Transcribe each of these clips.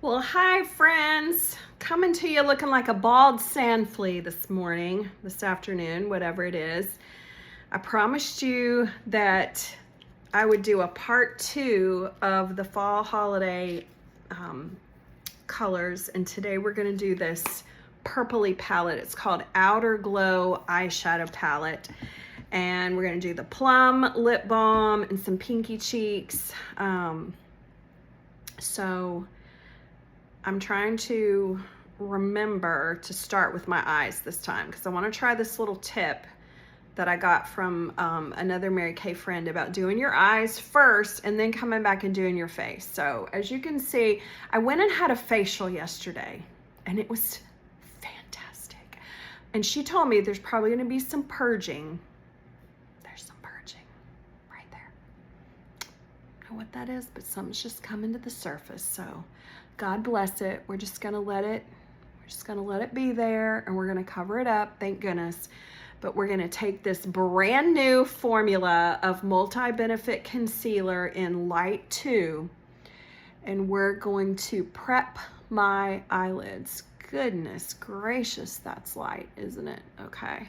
Well, hi friends. Coming to you looking like a bald sand flea this afternoon, whatever it is. I promised you that I would do a part 2 of the fall holiday colors, and today we're going to do this purpley palette. It's called Outer Glow eyeshadow palette, and we're going to do the plum lip balm and some pinky cheeks. So I'm trying to remember to start with my eyes this time because I want to try this little tip that I got from another Mary Kay friend about doing your eyes first and then coming back and doing your face. So as you can see, I went and had a facial yesterday and it was fantastic. And she told me there's probably going to be some purging. There's some purging right there. I don't know what that is, but something's just coming to the surface. So God bless it. We're just going to let it be there, and we're going to cover it up. Thank goodness. But we're going to take this brand new formula of multi-benefit concealer in light 2, and we're going to prep my eyelids. Goodness gracious, that's light, isn't it? Okay.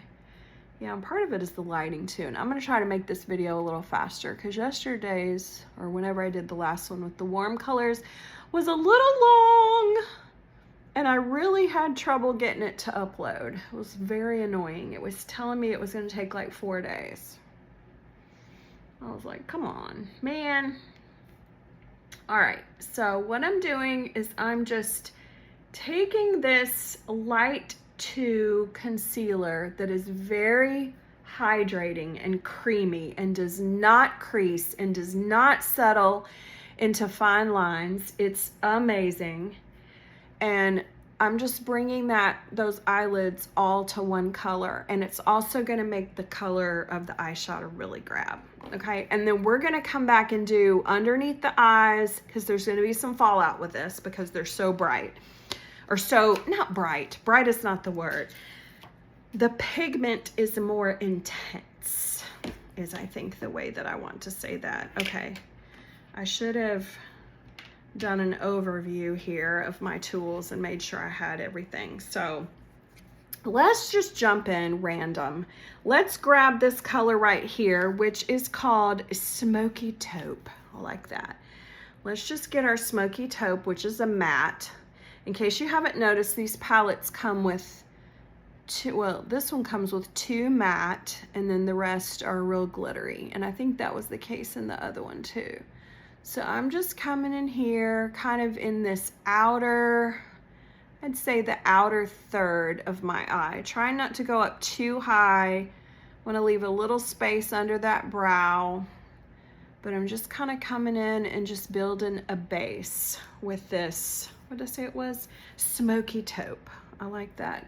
Yeah, and part of it is the lighting too. And I'm going to try to make this video a little faster because yesterday's, or whenever I did the last one with the warm colors, was a little long and I really had trouble getting it to upload. It was very annoying. It was telling me it was going to take like 4 days. I was like, come on, man. All right, so what I'm doing is I'm just taking this light 2 concealer that is very hydrating and creamy and does not crease and does not settle into fine lines. It's amazing. And I'm just bringing those eyelids all to one color, and it's also going to make the color of the eyeshadow really grab. Okay, and then we're going to come back and do underneath the eyes because there's going to be some fallout with this because they're so bright. Or so, not bright. Bright is not the word. The pigment is more intense, is I think the way that I want to say that. Okay, I should have done an overview here of my tools and made sure I had everything. So let's just jump in random. Let's grab this color right here, which is called Smoky Taupe. I like that. Let's just get our Smoky Taupe, which is a matte. In case you haven't noticed, these palettes come with this one comes with 2 matte, and then the rest are real glittery. And I think that was the case in the other one too. So I'm just coming in here, kind of in this outer, I'd say the outer third of my eye. Trying not to go up too high. Want to leave a little space under that brow. But I'm just kind of coming in and just building a base with this, what did I say it was? Smoky Taupe. I like that.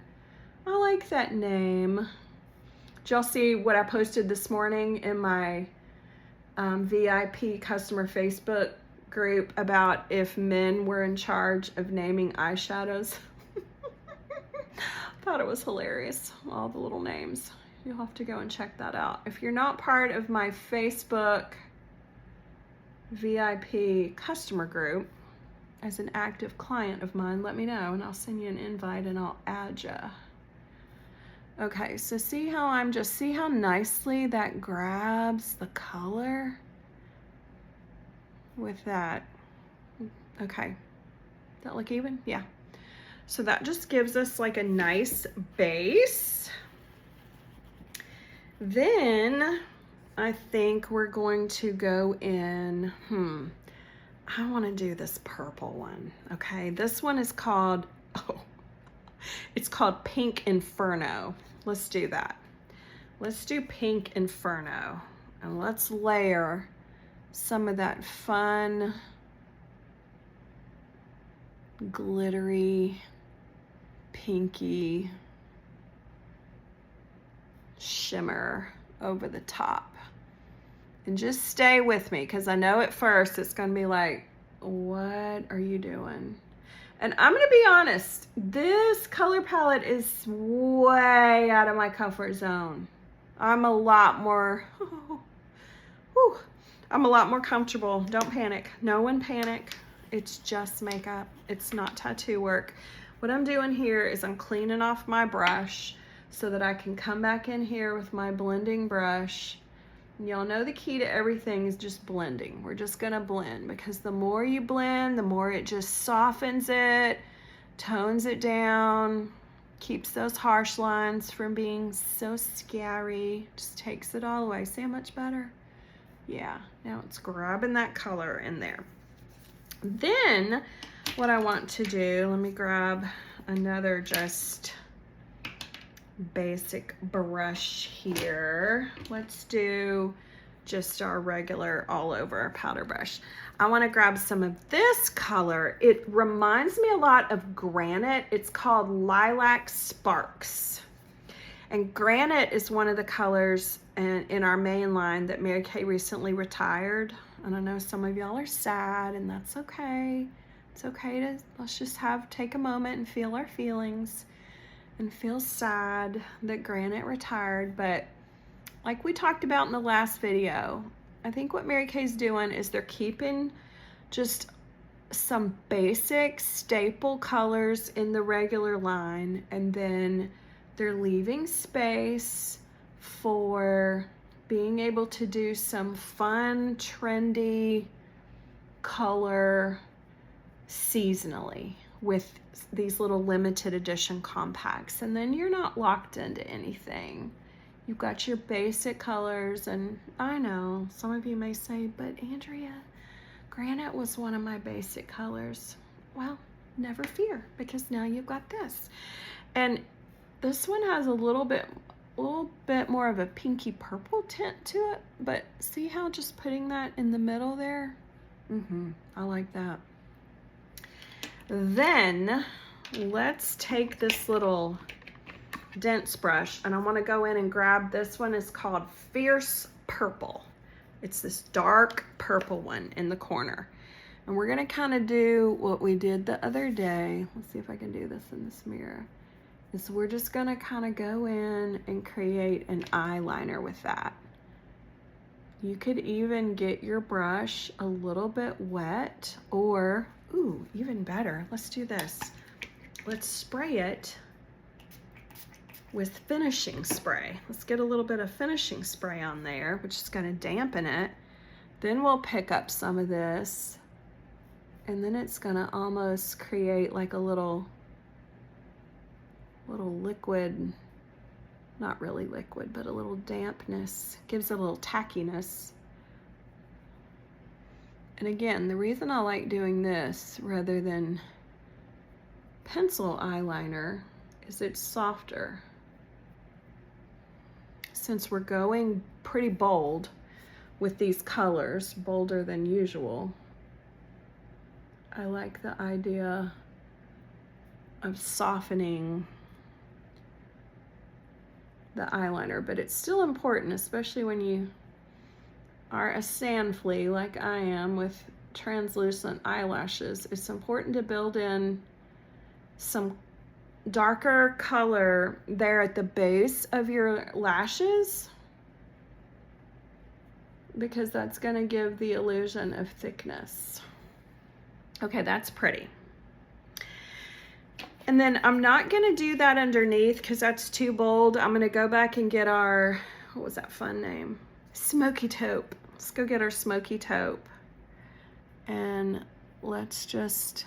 I like that name. Did y'all see what I posted this morning in my VIP customer Facebook group about if men were in charge of naming eyeshadows? Thought it was hilarious, all the little names. You'll have to go and check that out. If you're not part of my Facebook VIP customer group as an active client of mine, let me know and I'll send you an invite and I'll add you. Okay, so see how nicely that grabs the color with that. Okay, does that look even? Yeah. So that just gives us like a nice base. Then I think we're going to go in, I want to do this purple one. Okay, this one is called, it's called Pink Inferno. Let's do that. Let's do Pink Inferno. And let's layer some of that fun, glittery, pinky shimmer over the top. And just stay with me because I know at first it's going to be like, what are you doing? And I'm going to be honest, this color palette is way out of my comfort zone. I'm a lot more comfortable. Don't panic. No one panic. It's just makeup. It's not tattoo work. What I'm doing here is I'm cleaning off my brush so that I can come back in here with my blending brush. Y'all know the key to everything is just blending. We're just gonna blend, because the more you blend, the more it just softens it, tones it down, keeps those harsh lines from being so scary, just takes it all away. See how much better? Yeah, now it's grabbing that color in there. Then what I want to do, let me grab another just basic brush here. Let's do just our regular all over powder brush. I want to grab some of this color. It reminds me a lot of Granite. It's called Lilac Sparks. And Granite is one of the colors in our main line that Mary Kay recently retired. And I know some of y'all are sad, and that's okay. It's okay to, let's just take a moment and feel our feelings and feel sad that Granite retired. But like we talked about in the last video, I think what Mary Kay's doing is they're keeping just some basic staple colors in the regular line, and then they're leaving space for being able to do some fun, trendy color seasonally with these little limited edition compacts. And then you're not locked into anything. You've got your basic colors, and I know some of you may say, but Andrea, Granite was one of my basic colors. Well, never fear, because now you've got this. And this one has a little bit more of a pinky purple tint to it, but see how just putting that in the middle there? I like that. Then let's take this little dense brush, and I want to go in and grab this one. It's called Fierce Purple. It's this dark purple one in the corner. And we're going to kind of do what we did the other day. Let's see if I can do this in this mirror. Is we're just going to kind of go in and create an eyeliner with that. You could even get your brush a little bit wet, or, ooh, even better, let's do this. Let's spray it with finishing spray. Let's get a little bit of finishing spray on there, which is going to dampen it. Then we'll pick up some of this, and then it's going to almost create like a little liquid, not really liquid, but a little dampness, gives it a little tackiness. And again, the reason I like doing this rather than pencil eyeliner is it's softer. Since we're going pretty bold with these colors, bolder than usual, I like the idea of softening the eyeliner, but it's still important, especially when you are a sand flea like I am with translucent eyelashes. It's important to build in some darker color there at the base of your lashes, because that's going to give the illusion of thickness. Okay, that's pretty. And then I'm not going to do that underneath because that's too bold. I'm going to go back and get our, what was that fun name? Smoky Taupe. Let's go get our Smoky Taupe. And let's just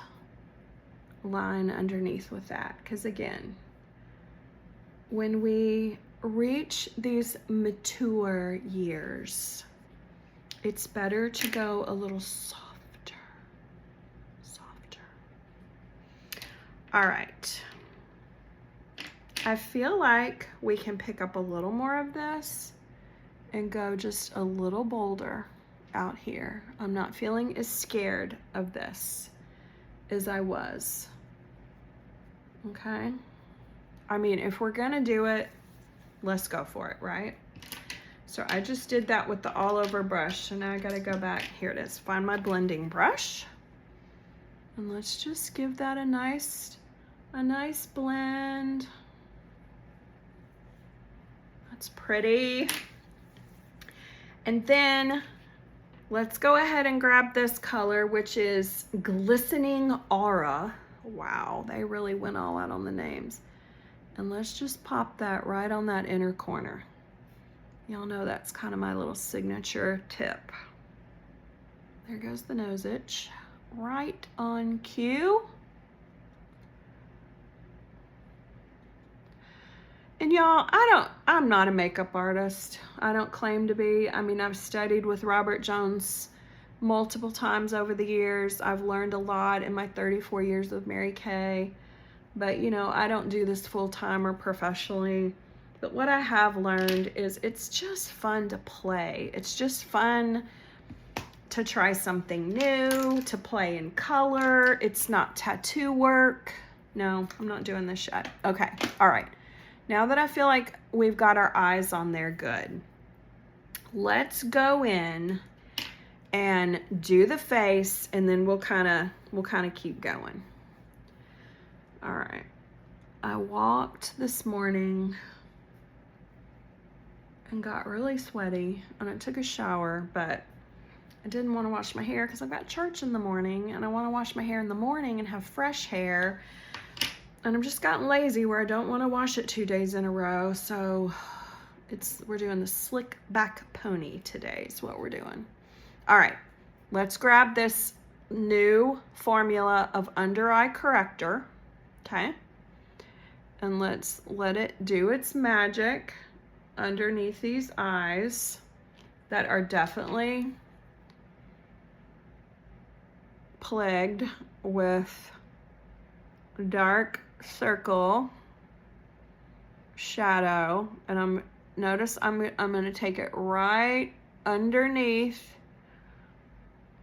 line underneath with that. Because again, when we reach these mature years, it's better to go a little softer. All right, I feel like we can pick up a little more of this and go just a little bolder out here. I'm not feeling as scared of this as I was, okay? I mean, if we're gonna do it, let's go for it, right? So I just did that with the all over brush, so now I gotta go back, here it is, find my blending brush, and let's just give that a nice blend. That's pretty. And then Let's go ahead and grab this color, which is Glistening Aura. Wow, they really went all out on the names. And let's just pop that right on that inner corner. Y'all know that's kind of my little signature tip. There goes the nose itch. Right on cue. And y'all, I'm not a makeup artist. I don't claim to be. I mean, I've studied with Robert Jones multiple times over the years. I've learned a lot in my 34 years with Mary Kay. But, you know, I don't do this full-time or professionally. But what I have learned is it's just fun to play. It's just fun to try something new, to play in color. It's not tattoo work. No, I'm not doing this yet. Okay, all right. Now that I feel like we've got our eyes on there good, let's go in and do the face, and then we'll kind of keep going. All right. I walked this morning and got really sweaty, and I took a shower, but I didn't want to wash my hair because I've got church in the morning, and I want to wash my hair in the morning and have fresh hair. And I've just gotten lazy where I don't want to wash it 2 days in a row. So we're doing the slick back pony today is what we're doing. All right, let's grab this new formula of under eye corrector, okay? And let's let it do its magic underneath these eyes that are definitely plagued with dark circle shadow. And notice I'm going to take it right underneath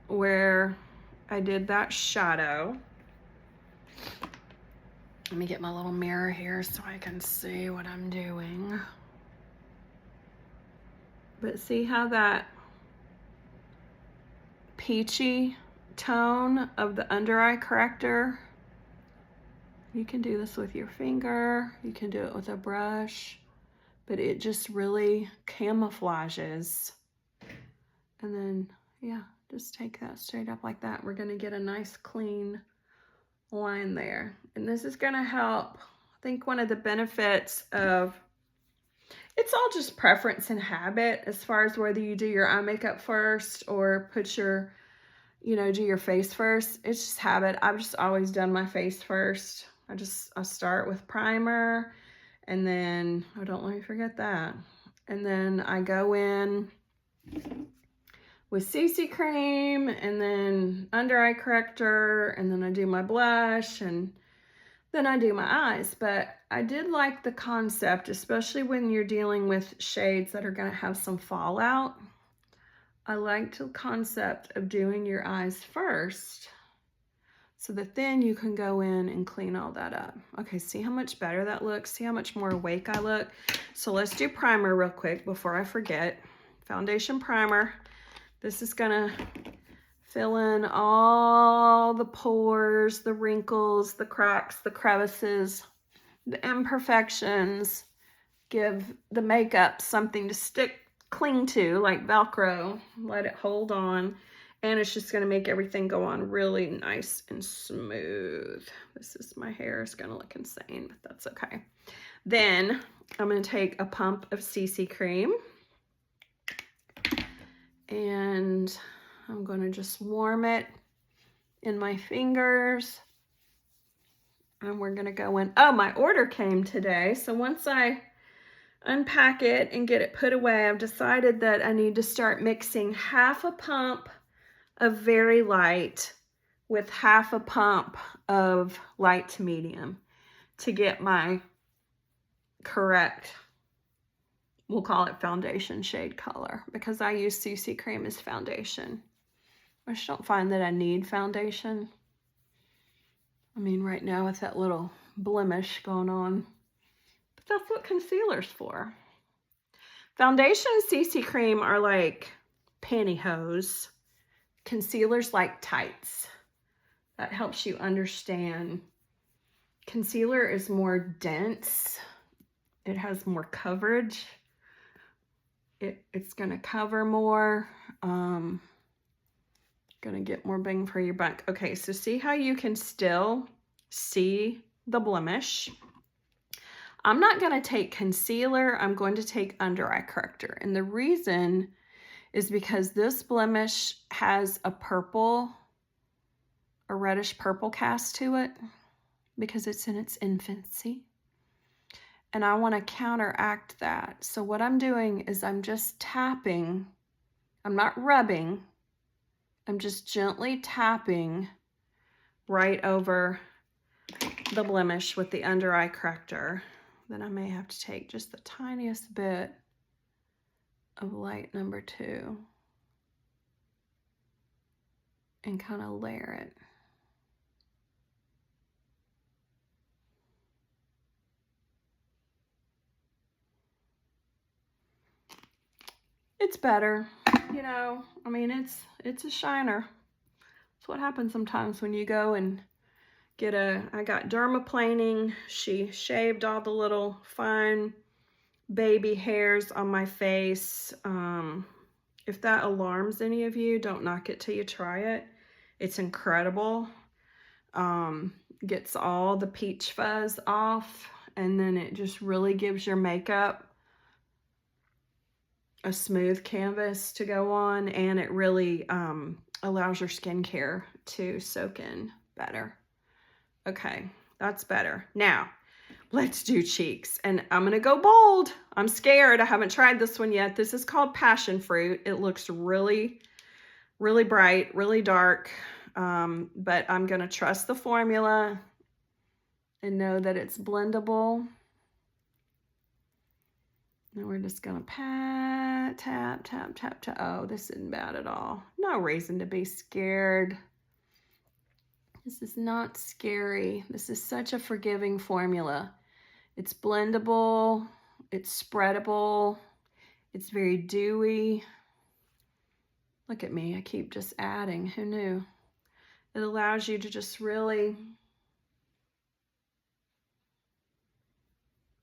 where I did that shadow. Let me get my little mirror here so I can see what I'm doing. But see how that peachy tone of the under eye corrector, you can do this with your finger, you can do it with a brush, but it just really camouflages. And then, yeah, just take that straight up like that. We're gonna get a nice clean line there. And this is gonna help. I think one of the benefits of, it's all just preference and habit as far as whether you do your eye makeup first or put your, you know, do your face first. It's just habit. I've just always done my face first. I start with primer, and then, oh, don't let me forget that. And then I go in with CC cream, and then under eye corrector, and then I do my blush, and then I do my eyes. But I did like the concept, especially when you're dealing with shades that are gonna have some fallout. I liked the concept of doing your eyes first so that then you can go in and clean all that up. Okay, see how much better that looks? See how much more awake I look? So let's do primer real quick before I forget. Foundation primer. This is gonna fill in all the pores, the wrinkles, the cracks, the crevices, the imperfections. Give the makeup something to cling to, like Velcro. Let it hold on. And it's just gonna make everything go on really nice and smooth. My hair is gonna look insane, but that's okay. Then I'm gonna take a pump of CC cream, and I'm gonna just warm it in my fingers. And we're gonna go in. Oh, my order came today. So once I unpack it and get it put away, I've decided that I need to start mixing half a pump of very light with half a pump of light to medium to get my correct, we'll call it foundation shade color, because I use CC cream as foundation. I just don't find that I need foundation. I mean, right now with that little blemish going on, but that's what concealer's for. Foundation and CC cream are like pantyhose. Concealer's like tights. That helps you understand. Concealer is more dense. It has more coverage. It's gonna cover more. Gonna get more bang for your buck. Okay, so see how you can still see the blemish. I'm not gonna take concealer, I'm going to take under eye corrector. And the reason is because this blemish has a reddish purple cast to it because it's in its infancy. And I wanna counteract that. So what I'm doing is I'm just tapping, I'm not rubbing, I'm just gently tapping right over the blemish with the under eye corrector. Then I may have to take just the tiniest bit of light number 2 and kind of layer it. It's better, you know, I mean, it's a shiner. It's what happens sometimes when you go and get I got dermaplaning. She shaved all the little fine baby hairs on my face. If that alarms any of you, don't knock it till you try it. It's incredible. Gets all the peach fuzz off, and then it just really gives your makeup a smooth canvas to go on, and it really allows your skincare to soak in better. Okay, that's better. Now, let's do cheeks, and I'm gonna go bold. I'm scared. I haven't tried this one yet. This is called Passionfruit. It looks really, really bright, really dark, but I'm gonna trust the formula and know that it's blendable. Now we're just gonna pat, tap, tap, tap, tap. Oh, this isn't bad at all. No reason to be scared. This is not scary. This is such a forgiving formula. It's blendable, it's spreadable, it's very dewy. Look at me, I keep just adding, who knew? It allows you to just really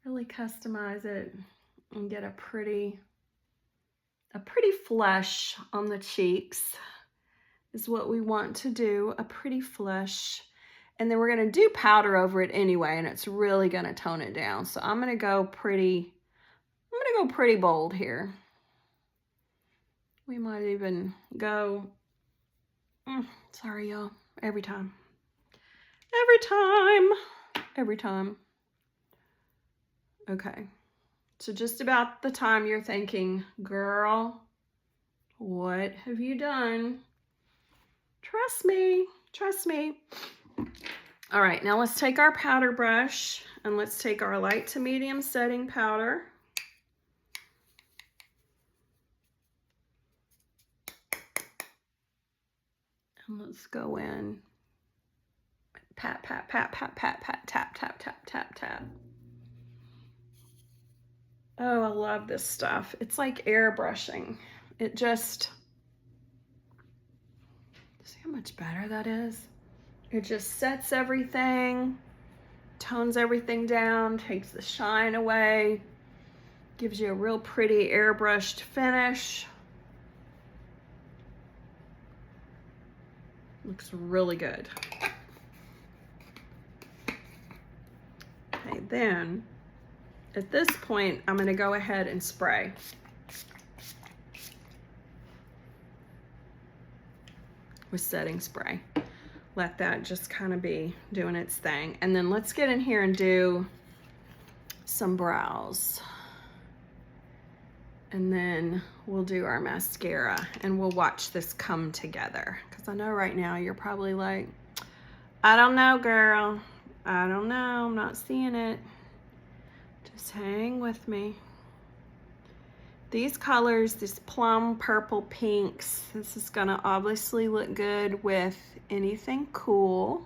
customize it and get a pretty flush on the cheeks is what we want to do, a pretty flush. And then we're gonna do powder over it anyway, and it's really gonna tone it down. So I'm gonna go pretty bold here. We might even go, sorry y'all, every time. Okay, so just about the time you're thinking, girl, what have you done? Trust me, trust me. All right, now let's take our powder brush and let's take our light to medium setting powder. And let's go in, pat, pat, pat, pat, pat, pat, tap, tap, tap, tap, tap. Oh, I love this stuff. It's like airbrushing. It just, see how much better that is? It just sets everything, tones everything down, takes the shine away, gives you a real pretty airbrushed finish. Looks really good. Okay, then at this point, I'm gonna go ahead and spray. With setting spray. Let that just kind of be doing its thing. And then let's get in here and do some brows. And then we'll do our mascara and we'll watch this come together. Because I know right now you're probably like, I don't know, girl. I don't know, I'm not seeing it. Just hang with me. These colors, this plum, purple, pinks, this is gonna obviously look good with anything cool.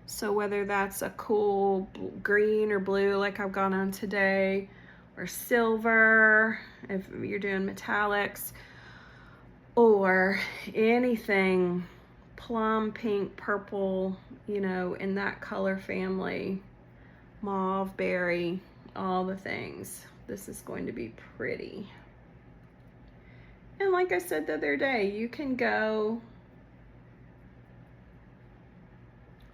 So whether that's a cool green or blue like I've got on today, or silver, if you're doing metallics, or anything plum, pink, purple, you know, in that color family, mauve, berry, all the things. This is going to be pretty. And like I said the other day, you can go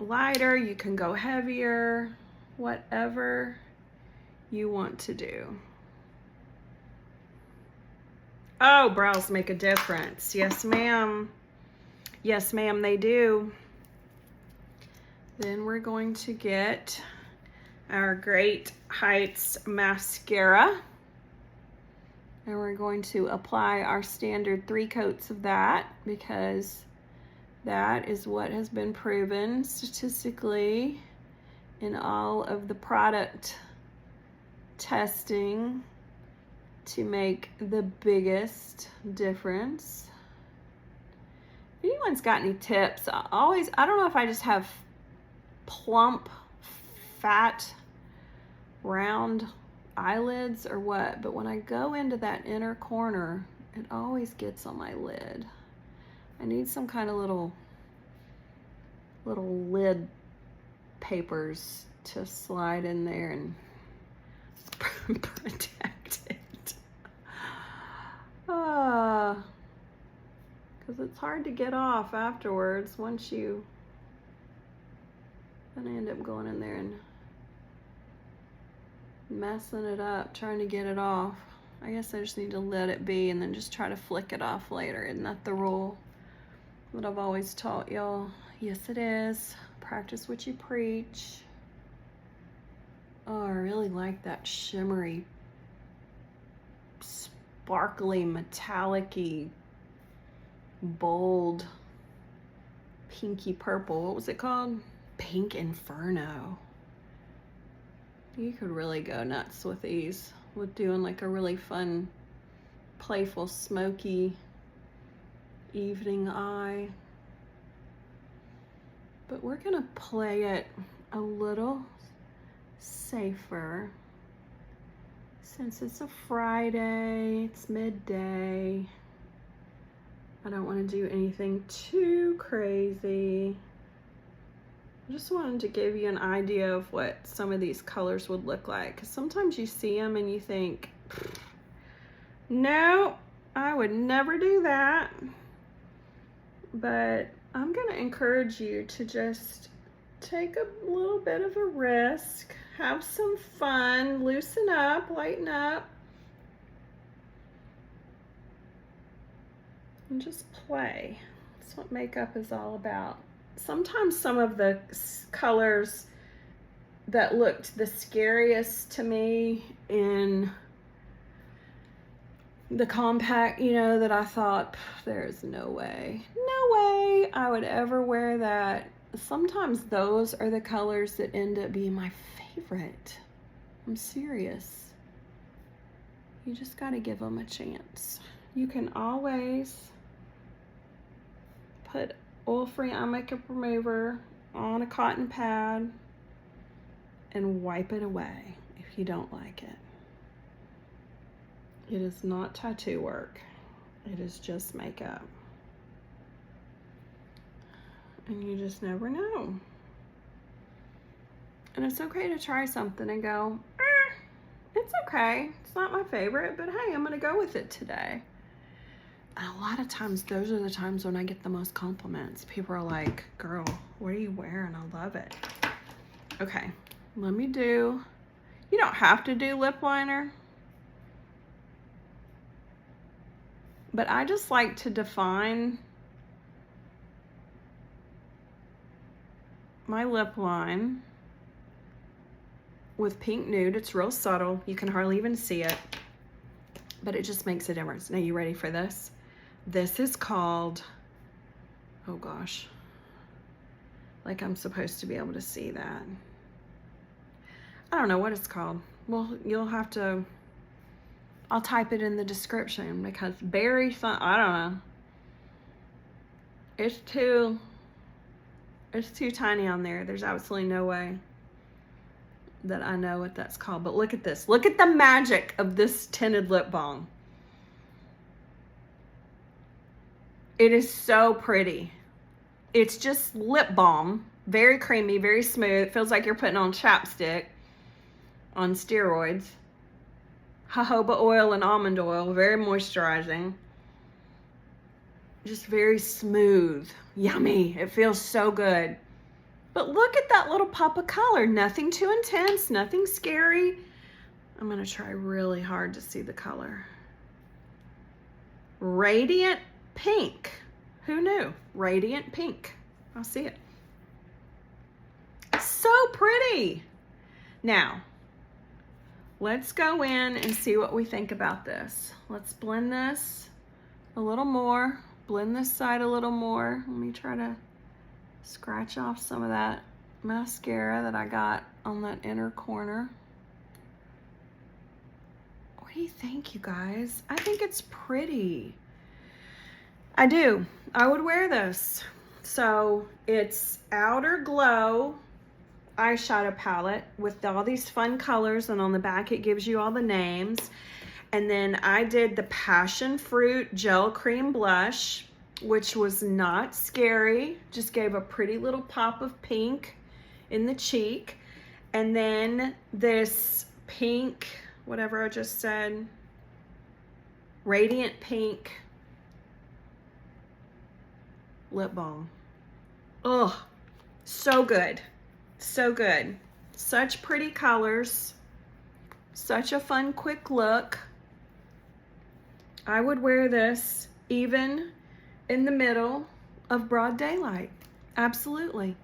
lighter, you can go heavier, whatever you want to do. Oh, brows make a difference. Yes, ma'am. Yes, ma'am, they do. Then we're going to get our Great Heights mascara. And we're going to apply our standard 3 coats of that, because that is what has been proven statistically in all of the product testing to make the biggest difference. If anyone's got any tips, I don't know if I just have plump, fat, round eyelids or what, but when I go into that inner corner, it always gets on my lid. I need some kind of little lid papers to slide in there and protect it. Because it's hard to get off afterwards once you, then I end up going in there and messing it up, trying to get it off. I guess I just need to let it be and then just try to flick it off later. Isn't that the rule that I've always taught y'all? Yes, it is. Practice what you preach. Oh, I really like that shimmery, sparkly, metallic-y, bold, pinky purple. What was it called? Pink Inferno. You could really go nuts with these, with doing like a really fun, playful, smoky evening eye. But we're gonna play it a little safer since it's a Friday, it's midday. I don't want to do anything too crazy. I just wanted to give you an idea of what some of these colors would look like, because sometimes you see them and you think, no, I would never do that. But I'm going to encourage you to just take a little bit of a risk, have some fun, loosen up, lighten up, and just play. That's what makeup is all about. Sometimes some of the colors that looked the scariest to me in the compact, you know, that I thought, there's no way I would ever wear that. Sometimes those are the colors that end up being my favorite. I'm serious. You just got to give them a chance. You can always put oil-free eye makeup remover on a cotton pad and wipe it away if you don't like it. It is not tattoo work. It is just makeup. And you just never know. And it's okay to try something and go, it's okay. It's not my favorite, but hey, I'm gonna go with it today. And a lot of times, those are the times when I get the most compliments. People are like, girl, what are you wearing? I love it. Okay, let me do, you don't have to do lip liner, but I just like to define my lip line with pink nude. It's real subtle. You can hardly even see it, but it just makes a difference. Now, you ready for this? This is called, oh gosh, like I'm supposed to be able to see that. I don't know what it's called. Well, you'll have to, I'll type it in the description, because berry, I don't know. It's too tiny on there. There's absolutely no way that I know what that's called. But look at this. Look at the magic of this tinted lip balm. It is so pretty. It's just lip balm. Very creamy, very smooth. It feels like you're putting on chapstick on steroids. Jojoba oil and almond oil. Very moisturizing. Just very smooth. Yummy. It feels so good. But look at that little pop of color. Nothing too intense, nothing scary. I'm gonna try really hard to see the color. Radiant pink. Who knew? Radiant pink. I'll see it. So pretty. Now, let's go in and see what we think about this. Let's blend this a little more. Blend this side a little more. Let me try to scratch off some of that mascara that I got on that inner corner. What do you think, you guys? I think it's pretty. I do. I would wear this. So it's Outer Glow eyeshadow palette with all these fun colors, and on the back it gives you all the names. And then I did the Passionfruit Gel Cream Blush, which was not scary, just gave a pretty little pop of pink in the cheek. And then this pink, whatever I just said, radiant pink lip balm. Oh, so good. So good. Such pretty colors. Such a fun, quick look. I would wear this even in the middle of broad daylight. Absolutely.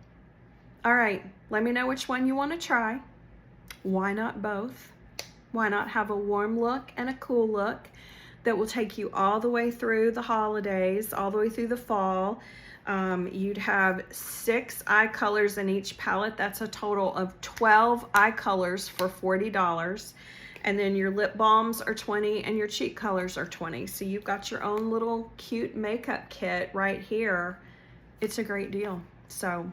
All right, let me know which one you want to try. Why not both? Why not have a warm look and a cool look that will take you all the way through the holidays, all the way through the fall. You'd have 6 eye colors in each palette. That's a total of 12 eye colors for $40. And then your lip balms are $20 and your cheek colors are $20. So you've got your own little cute makeup kit right here. It's a great deal. So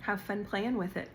have fun playing with it.